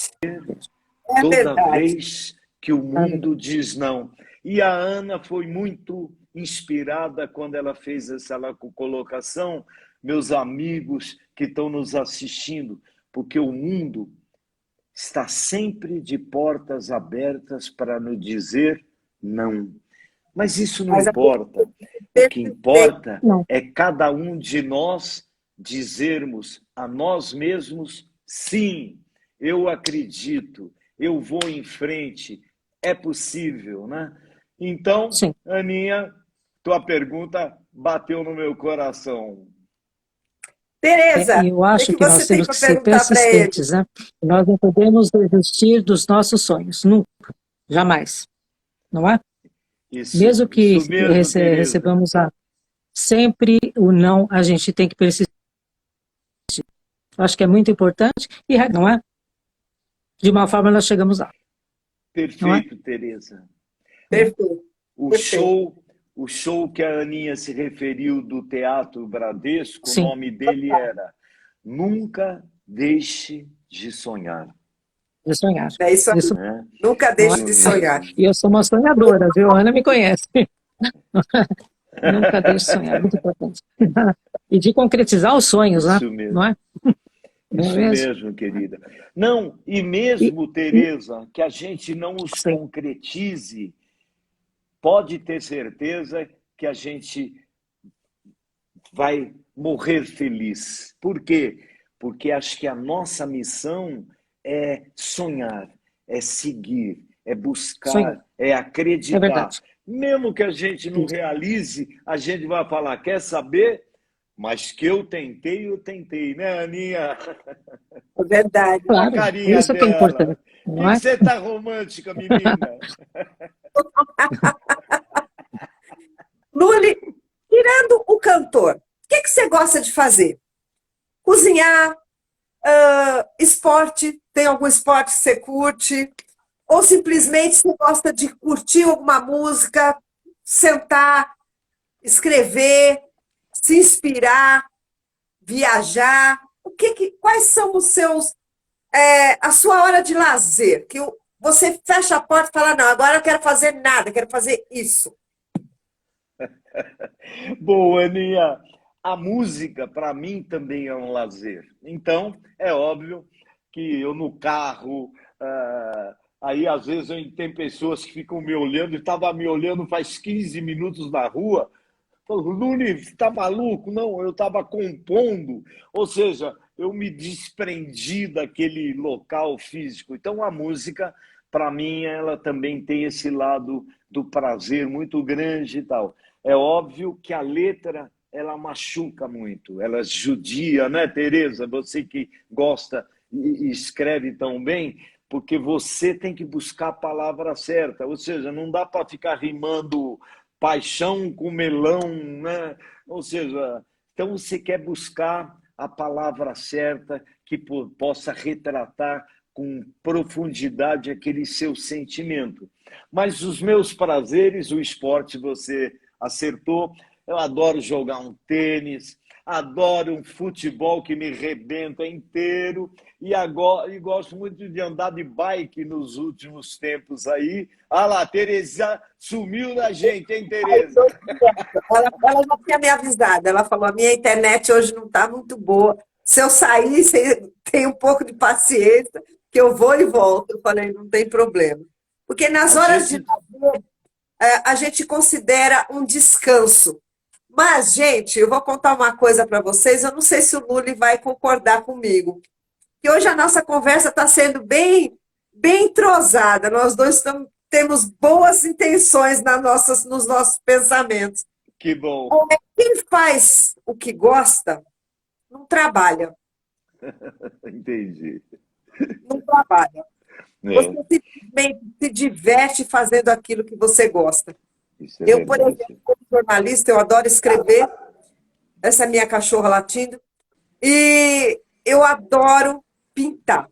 é toda verdade. vez que o mundo diz não. E a Ana foi muito inspirada quando ela fez essa colocação, meus amigos que estão nos assistindo, porque o mundo está sempre de portas abertas para nos dizer não. Mas isso não Mas a importa. O que perfeito. importa Não, é cada um de nós dizermos a nós mesmos: sim, eu acredito, eu vou em frente, é possível, né? Então, sim. Aninha, tua pergunta bateu no meu coração. E Tereza, eu o que acho que que você nós tem temos para que ser perguntar para ele? persistentes, né? Nós não podemos desistir dos nossos sonhos, nunca, jamais, não é? Mesmo que Isso mesmo, Tereza. recebamos sempre o não, a gente tem que persistir. Eu acho que é muito importante e, não é? De uma forma nós chegamos lá, não é? Perfeito, Tereza. Perfeito, O perfeito. show, o show que a Aninha se referiu do Teatro Bradesco, o Sim, nome dele era Nunca Deixe de Sonhar. de sonhar. É isso aí. Isso, Né? Nunca não é? deixe Isso de sonhar. mesmo. E eu sou uma sonhadora, viu? A Ana me conhece. Nunca deixe de sonhar, muito importante. E de concretizar os sonhos, né? Isso Não mesmo. é? Não é Isso mesmo? mesmo, querida. Não, e E, mesmo, e, Tereza, que a gente não os sim, concretize, pode ter certeza que a gente vai morrer feliz. Por quê? Porque acho que a nossa missão é sonhar, é seguir, é Isso aí, buscar, é é acreditar. verdade. Mesmo que a gente não Isso. realize, a gente vai falar, quer saber? Mas que eu tentei, né, Aninha? É verdade. Olha a Claro, carinha isso que é dela. importante, Por não que é? você tá romântica, menina? Luli, tirando o cantor, o que você gosta de fazer? Cozinhar, esporte? Tem algum esporte que você curte? Ou simplesmente você gosta de curtir alguma música, sentar, escrever, se inspirar, viajar? Quais são os seus, a sua hora de lazer? Você fecha a porta e fala, não, agora eu quero fazer nada, quero fazer isso. Boa, Aninha. A música, para mim, também é um lazer. Então, é óbvio que eu no carro, aí às vezes tem pessoas que ficam me olhando, e estava me olhando faz 15 minutos na rua, falou, Luni, você está maluco? Não, eu estava compondo. Ou seja, eu me desprendi daquele local físico. Então, a música, para mim, ela também tem esse lado do prazer muito grande e tal. É óbvio que a letra, ela machuca muito, ela judia, né, Tereza? Você que gosta e escreve tão bem, porque você tem que buscar a palavra certa. Ou seja, não dá para ficar rimando paixão com melão, né? Ou seja, então você quer buscar a palavra certa que possa retratar com profundidade aquele seu sentimento. Mas os meus prazeres, o esporte, você acertou. Eu adoro jogar um tênis, adoro um futebol que me rebenta inteiro e gosto muito de andar de bike nos últimos tempos aí. Ah lá, Tereza sumiu da gente, hein, Tereza? Ela já tinha me avisado, ela falou, a minha internet hoje não está muito boa. Se eu sair, você tem um pouco de paciência, que eu vou e volto. Eu falei, não tem problema. Porque nas A horas de gente lazer, a gente considera um descanso. Mas, gente, eu vou contar uma coisa para vocês, eu não sei se o Luli vai concordar comigo. Que hoje a nossa conversa está sendo bem entrosada. Nós dois temos boas intenções nos nossos pensamentos. que bom. Quem faz o que gosta, não trabalha. Entendi. Não trabalha. Você É, simplesmente se diverte fazendo aquilo que você gosta. isso é Eu, por exemplo, verdade. como jornalista, eu adoro escrever, essa é a minha cachorra latindo, e eu adoro pintar. É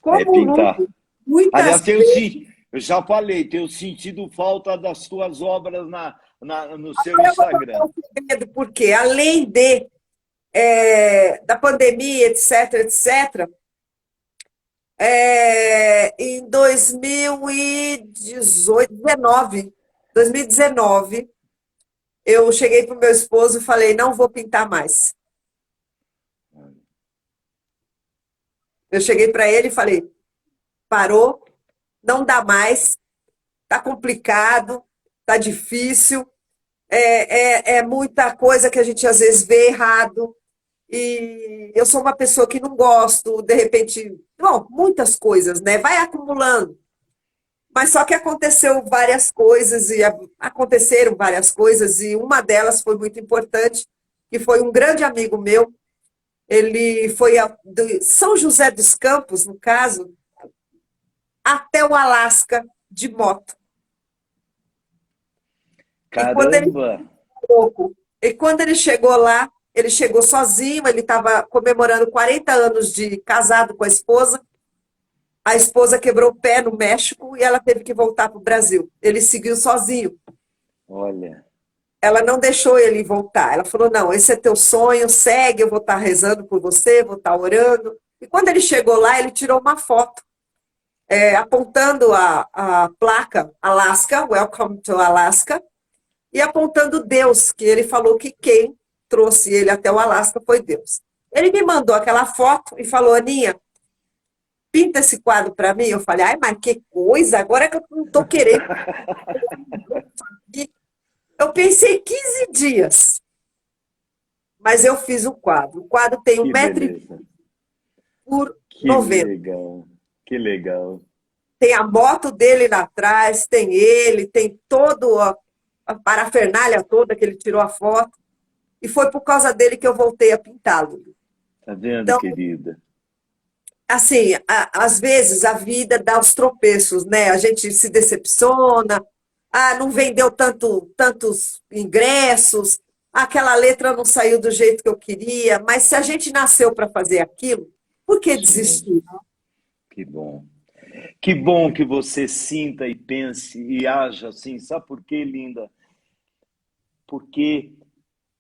Como o pintar. Lúcio, muitas Aliás, vezes, eu já falei, tenho sentido falta das tuas obras no seu agora eu vou contar Instagram. um segredo, porque além da pandemia, etc., em 2019, eu cheguei para o meu esposo e falei, não vou pintar mais. Eu cheguei para ele e falei, parou, não dá mais, tá complicado, tá difícil, é muita coisa que a gente às vezes vê errado, e eu sou uma pessoa que não gosto, de repente, bom, muitas coisas, né? Vai acumulando. Mas só que aconteceram várias coisas, e uma delas foi muito importante, que foi um grande amigo meu, ele foi de São José dos Campos, no caso, até o Alasca de moto. E quando ele Caramba! E quando ele chegou lá, ele chegou sozinho, ele estava comemorando 40 anos de casado com a esposa quebrou o pé no México e ela teve que voltar para o Brasil. Ele seguiu sozinho. Olha, Ela não deixou ele voltar. Ela falou: não, esse é teu sonho, segue, eu vou estar rezando por você, vou estar orando. E quando ele chegou lá, ele tirou uma foto, apontando a placa Alaska, Welcome to Alaska, e apontando Deus, que ele falou que quem trouxe ele até o Alasca foi Deus. Ele me mandou aquela foto e falou: Aninha, pinta esse quadro para mim. Eu falei: ai, mas que coisa, agora que eu não estou querendo. Eu pensei 15 dias, mas eu fiz o quadro. O quadro tem um que metro e beleza. por Que 90. legal. Que legal. tem a moto dele lá atrás, tem ele, tem todo a parafernália toda que ele tirou a foto. E foi por causa dele que eu voltei a pintá-lo. Tá vendo, Então, querida? assim, às vezes a vida dá os tropeços, né? A gente se decepciona, não vendeu tantos ingressos, aquela letra não saiu do jeito que eu queria, mas se a gente nasceu para fazer aquilo, por que Isso mesmo. desistir? Que bom. Que bom que você sinta e pense e haja assim. Sabe por quê, linda? Porque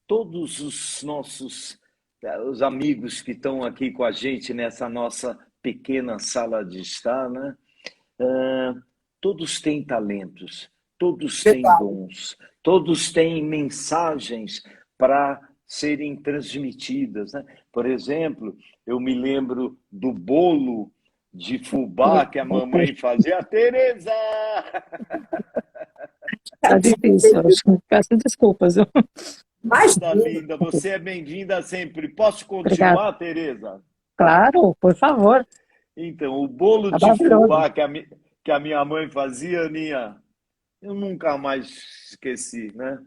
todos os nossos os amigos que estão aqui com a gente nessa nossa pequena sala de estar, né? Todos têm talentos, todos têm dons, todos têm mensagens para serem transmitidas, né? Por exemplo, eu me lembro do bolo de fubá que a mamãe fazia. Tereza! Tá difícil, acho que peço desculpas. Tá linda, você é bem-vinda sempre. Posso continuar, Obrigada. Tereza? Claro, por favor. Então, o bolo Tá de maravilhoso. fubá que a minha mãe fazia, Aninha, eu nunca mais esqueci, né?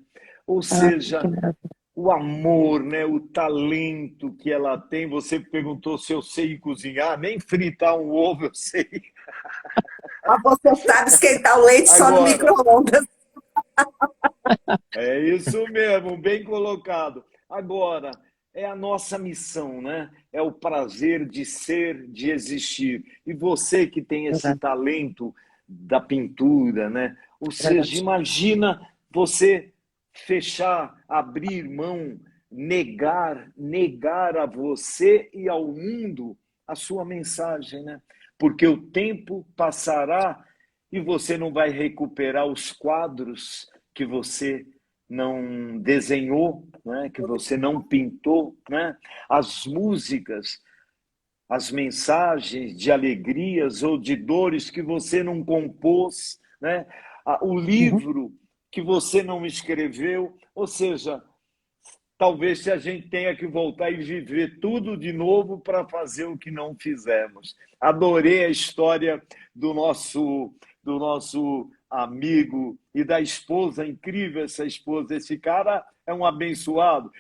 Ou seja, Que maravilha. o amor, né? O talento que ela tem. Você perguntou se eu sei cozinhar, nem fritar um ovo eu sei. Mas você sabe esquentar o leite só no Agora, micro-ondas. é isso mesmo, bem colocado. Agora, é a nossa missão, né? É o prazer de ser, de existir. E você que tem esse Verdade, talento da pintura, né? Ou seja, verdade. imagina você fechar, abrir mão, negar a você e ao mundo a sua mensagem, né? Porque o tempo passará e você não vai recuperar os quadros que você não desenhou, né? Que você não pintou, né? As músicas, as mensagens de alegrias ou de dores que você não compôs, né? O Uhum. livro que você não escreveu, ou seja, talvez se a gente tenha que voltar e viver tudo de novo para fazer o que não fizemos. Adorei a história do nosso amigo e da esposa, incrível essa esposa. Esse cara é um abençoado,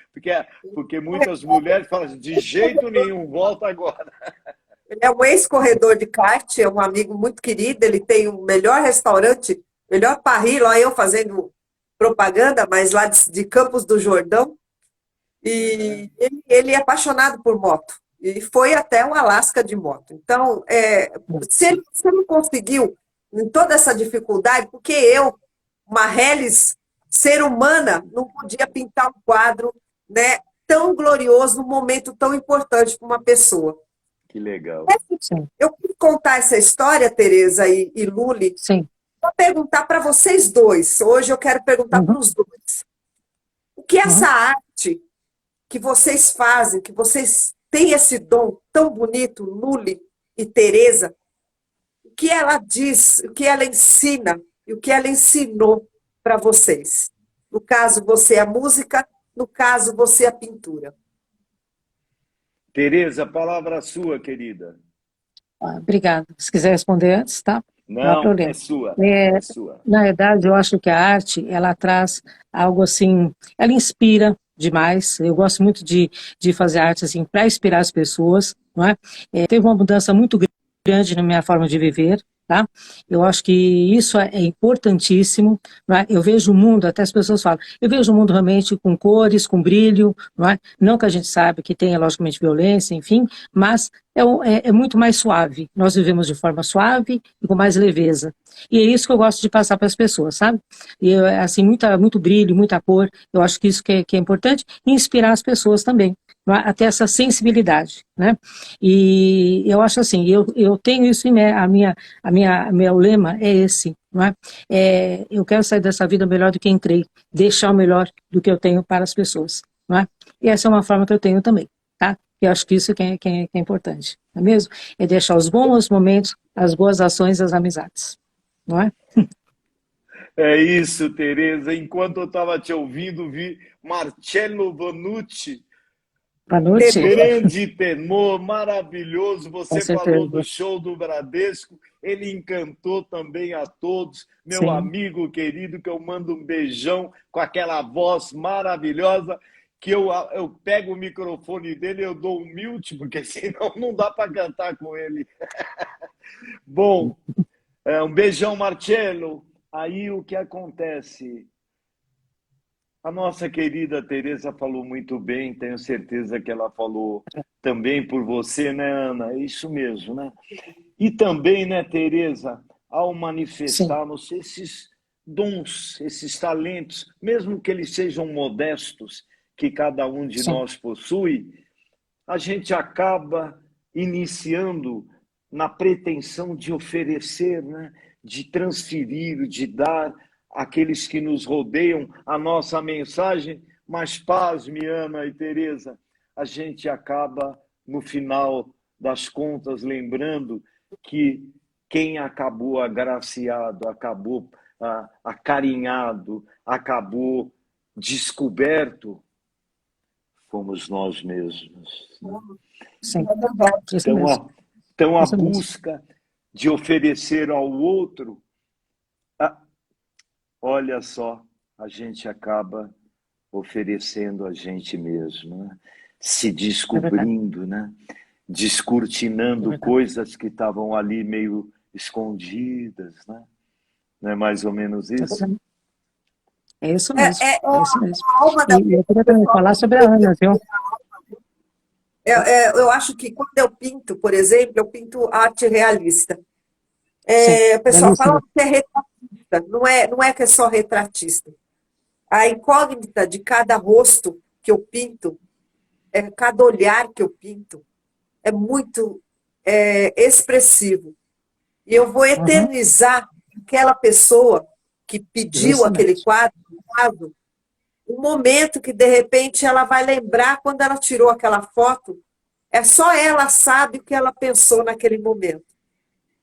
porque muitas mulheres falam de jeito nenhum, volta agora. Ele é um ex-corredor de kart, é um amigo muito querido, ele tem o melhor restaurante, melhor parry, lá eu fazendo propaganda, mas lá de Campos do Jordão. E ele é apaixonado por moto. E foi até o Alasca de moto. Então, se ele conseguiu, em toda essa dificuldade, porque eu, uma reles ser humana, não podia pintar um quadro, né, tão glorioso num momento tão importante para uma pessoa. Que legal. Sim, Eu quis contar essa história, Tereza e Luli, sim. para perguntar para vocês dois. Hoje eu quero perguntar Uhum, para os dois. O que essa uhum. arte que vocês fazem, que vocês têm esse dom tão bonito, Luli e Tereza, o que ela diz, o que ela ensina e o que ela ensinou para vocês? No caso, você a música, no caso, você a pintura. Tereza, palavra sua, querida. Obrigada. Se quiser responder antes, tá? Não há Não, é problema. sua, É, é sua. na verdade, eu acho que a arte, ela traz algo assim, ela inspira demais. Eu gosto muito de fazer arte assim para inspirar as pessoas, não é? Teve uma mudança muito grande na minha forma de viver, tá? Eu acho que isso é importantíssimo, não é? Eu vejo o mundo, até as pessoas falam, eu vejo o mundo realmente com cores, com brilho, não é? Não que a gente sabe que tenha, logicamente, violência, enfim, mas é muito mais suave. Nós vivemos de forma suave e com mais leveza. E é isso que eu gosto de passar para as pessoas, sabe? E assim, muito brilho, muita cor, eu acho que isso que é importante, e inspirar as pessoas também, não é? A ter essa sensibilidade, né? E eu acho assim, eu tenho isso, né? Meu lema é esse, não é? Eu quero sair dessa vida melhor do que entrei, deixar o melhor do que eu tenho para as pessoas, não é? E essa é uma forma que eu tenho também, tá? Eu acho que isso que é importante, não é mesmo? É deixar os bons momentos, as boas ações, as amizades, não é? É isso, Tereza. Enquanto eu estava te ouvindo, vi Marcello Vanucci, Boa um noite, grande tenor, maravilhoso. com Você falou do certeza. show do Bradesco. ele encantou também a todos. Meu Sim. amigo querido, que eu mando um beijão com aquela voz maravilhosa, que eu pego o microfone dele e eu dou um mute, porque senão não dá para cantar com ele. Bom, um beijão, Marcelo. Aí o que acontece? A nossa querida Tereza falou muito bem, tenho certeza que ela falou também por você, né, Ana? É isso mesmo, né? E também, né, Tereza, ao Sim. manifestarmos esses dons, esses talentos, mesmo que eles sejam modestos, que cada um de Sim. nós possui, a gente acaba iniciando na pretensão de oferecer, né? De transferir, de dar àqueles que nos rodeiam a nossa mensagem, mas pasme, Ana e Tereza, a gente acaba, no final das contas, lembrando que quem acabou agraciado, acabou acarinhado, acabou descoberto, fomos nós mesmos, né? Sim. Isso Então, mesmo. então a Isso mesmo. busca de oferecer ao outro, olha só, a gente acaba oferecendo a gente mesmo, né? Se É verdade. descobrindo, né? É Descortinando verdade. coisas que estavam ali meio escondidas, né? Não é mais ou menos É isso? verdade. É isso mesmo. É É isso mesmo. a alma da E eu queria também pessoal. falar sobre a Ana, viu? Eu acho que quando eu pinto, por exemplo, eu pinto arte realista. Sim. O pessoal fala Belíssimo. que é retratista, não é que é só retratista. A incógnita de cada rosto que eu pinto, cada olhar que eu pinto, é muito expressivo. E eu vou Uhum. eternizar aquela pessoa que pediu aquele Justamente. quadro, um momento que, de repente, ela vai lembrar quando ela tirou aquela foto, é só ela sabe o que ela pensou naquele momento.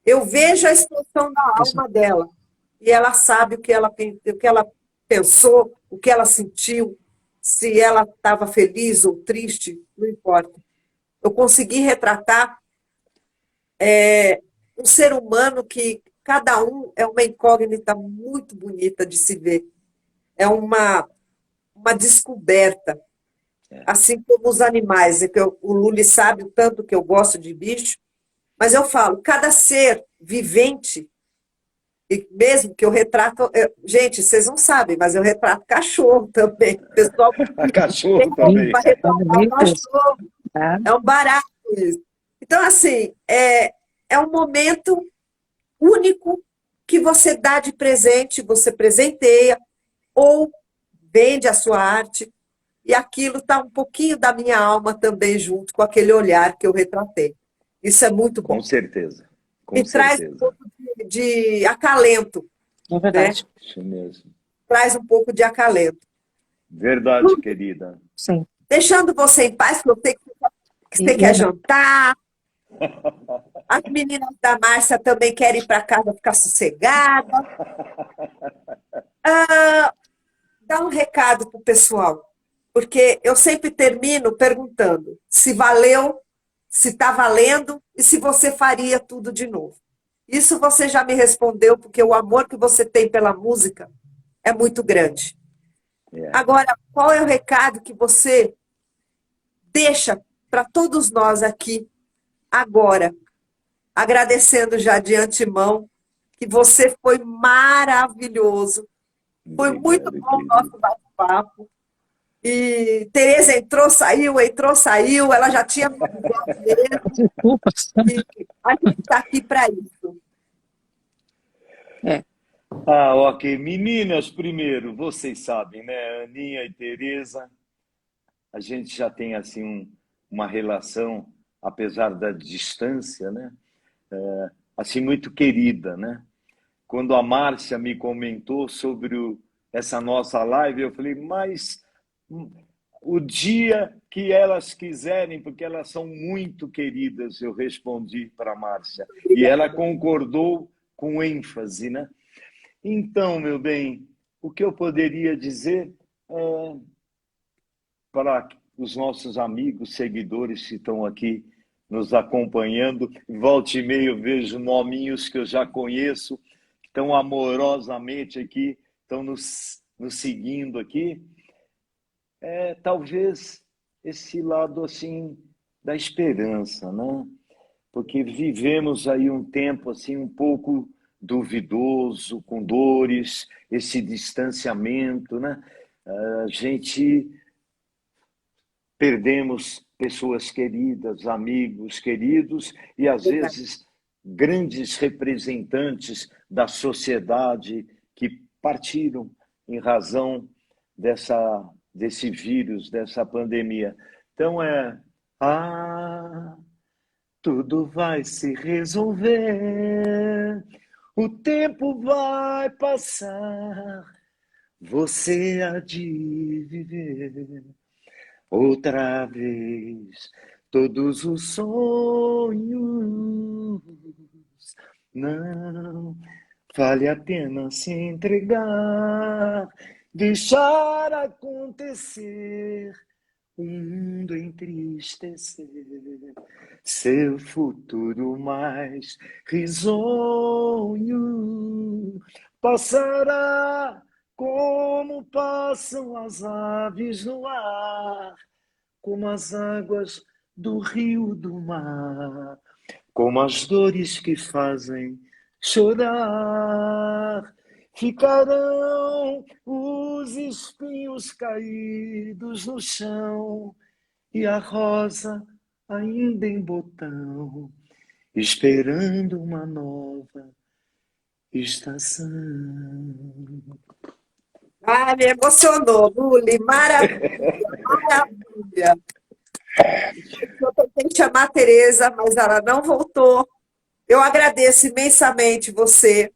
Eu vejo a expressão da Isso. alma dela e ela sabe o que ela pensou, o que ela sentiu, se ela estava feliz ou triste, não importa. Eu consegui retratar um ser humano que cada um é uma incógnita muito bonita de se ver. É uma descoberta, assim como os animais. O Luli sabe o tanto que eu gosto de bicho, mas eu falo, cada ser vivente, e mesmo que eu retrato. Gente, vocês não sabem, mas eu retrato cachorro também. O pessoal A tem cachorro também. para É retratar o bonito isso. cachorro. Tá? É um barato isso. Então, assim, é um momento único que você dá de presente, você presenteia ou vende a sua arte, e aquilo está um pouquinho da minha alma também junto com aquele olhar que eu retratei. Isso é muito Com bom. certeza, com E traz um certeza. pouco de acalento, É né? verdade. Isso mesmo. Traz um pouco de acalento. Verdade, querida. Sim. Deixando você em paz, porque eu sei que você E quer Ana, jantar, as meninas da Márcia também querem ir para casa ficar sossegada. Dá um recado para o pessoal, porque eu sempre termino perguntando se valeu, se está valendo e se você faria tudo de novo. Isso você já me respondeu, porque o amor que você tem pela música é muito grande. É. Agora, qual é o recado que você deixa para todos nós aqui agora, agradecendo já de antemão que você foi maravilhoso, foi muito Obrigado, bom o nosso querida. bate-papo. E Tereza entrou, saiu, ela já tinha me avisado mesmo, desculpa. e a gente está aqui para isso. É. Ok. Meninas, primeiro, vocês sabem, né? Aninha e Tereza, a gente já tem assim uma relação, apesar da distância, né? Assim, muito querida, né? Quando a Márcia me comentou sobre essa nossa live, eu falei, mas o dia que elas quiserem, porque elas são muito queridas, eu respondi para a Márcia. E ela concordou com ênfase, né? Então, meu bem, o que eu poderia dizer para os nossos amigos, seguidores que estão aqui nos acompanhando. Volta e meia eu vejo nominhos que eu já conheço, que estão amorosamente aqui, estão nos seguindo aqui. Talvez esse lado assim da esperança, né? Porque vivemos aí um tempo assim um pouco duvidoso, com dores, esse distanciamento, né? A gente perdemos pessoas queridas, amigos queridos e às vezes grandes representantes da sociedade que partiram em razão desse vírus, dessa pandemia. Então tudo vai se resolver, o tempo vai passar, você há de viver outra vez todos os sonhos. Não vale a pena se entregar, deixar acontecer, o mundo entristecer, seu futuro mais risonho passará como passam as aves no ar, como as águas do rio do mar, como as dores que fazem chorar. Ficarão os espinhos caídos no chão e a rosa ainda em botão, esperando uma nova estação. Ah, me emocionou, Luli, maravilha, maravilha. Eu tentei chamar a Tereza, mas ela não voltou. Eu agradeço imensamente você.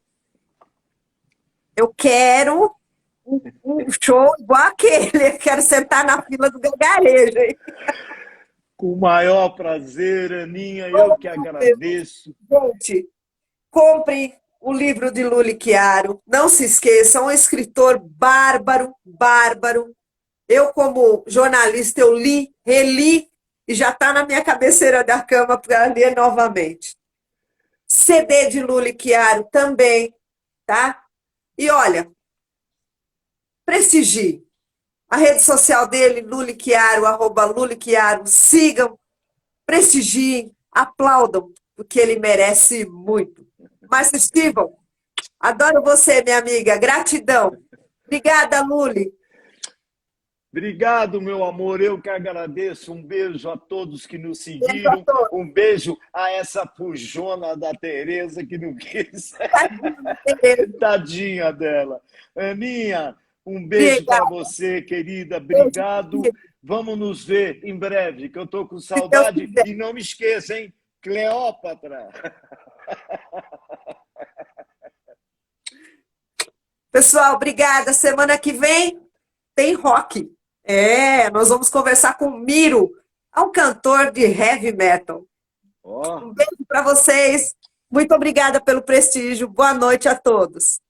Eu quero um show igual aquele. Eu quero sentar na fila do gargarejo, hein? Com o maior prazer, Aninha, eu que agradeço. Gente, compre o livro de Luli Chiaro. Não se esqueça, é um escritor bárbaro, bárbaro. Eu, como jornalista, eu li, reli, e já está na minha cabeceira da cama para ler novamente. CD de Luli Chiaro também, tá? E olha, prestigie. A rede social dele, Luli Chiaro, @Luli Chiaro, sigam, prestigiem, aplaudam, porque ele merece muito. Márcia Estíbal, adoro você, minha amiga, gratidão. Obrigada, Luli. Obrigado, meu amor, eu que agradeço. Um beijo a todos que nos Beijo a seguiram. todos. Um beijo a essa fujona da Tereza que não quis. Tadinha dela. Aninha, um beijo para você, querida. Obrigado. Vamos nos ver em breve, que eu estou com saudade. E não me esqueça, hein? Cleópatra. Pessoal, obrigada. Semana que vem tem rock. Nós vamos conversar com o Miro, um cantor de heavy metal. Um beijo para vocês. Muito obrigada pelo prestígio. Boa noite a todos.